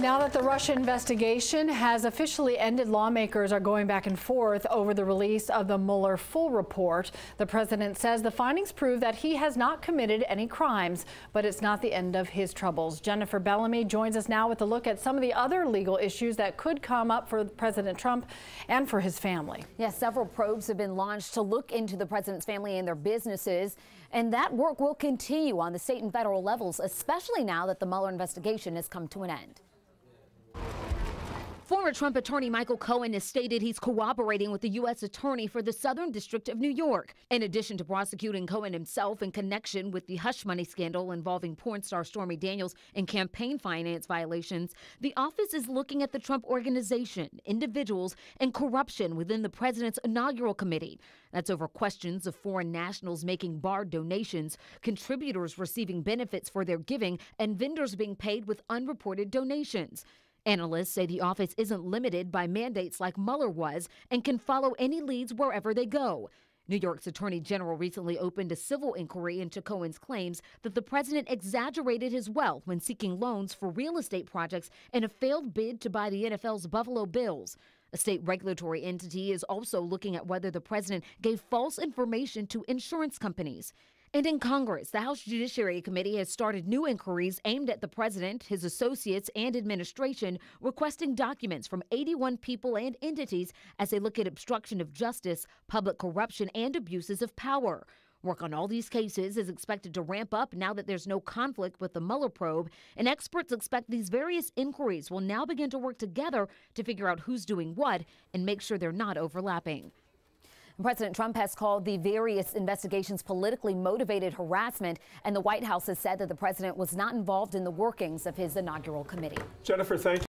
Now that the Russia investigation has officially ended, lawmakers are going back and forth over the release of the Mueller full report. The president says the findings prove that he has not committed any crimes, but it's not the end of his troubles. Jennifer Bellamy joins us now with a look at some of the other legal issues that could come up for President Trump and for his family. Yes, several probes have been launched to look into the president's family and their businesses, and that work will continue on the state and federal levels, especially now that the Mueller investigation has come to an end. Former Trump attorney Michael Cohen has stated he's cooperating with the U.S. attorney for the Southern District of New York. In addition to prosecuting Cohen himself in connection with the hush money scandal involving porn star Stormy Daniels and campaign finance violations, the office is looking at the Trump Organization, individuals, and corruption within the president's inaugural committee. That's over questions of foreign nationals making barred donations, contributors receiving benefits for their giving, and vendors being paid with unreported donations. Analysts say the office isn't limited by mandates like Mueller was and can follow any leads wherever they go. New York's Attorney General recently opened a civil inquiry into Cohen's claims that the president exaggerated his wealth when seeking loans for real estate projects in a failed bid to buy the NFL's Buffalo Bills. A state regulatory entity is also looking at whether the president gave false information to insurance companies. And in Congress, the House Judiciary Committee has started new inquiries aimed at the president, his associates, and administration, requesting documents from 81 people and entities as they look at obstruction of justice, public corruption, and abuses of power. Work on all these cases is expected to ramp up now that there's no conflict with the Mueller probe, and experts expect these various inquiries will now begin to work together to figure out who's doing what and make sure they're not overlapping. President Trump has called the various investigations politically motivated harassment, and the White House has said that the president was not involved in the workings of his inaugural committee. Jennifer, thank you.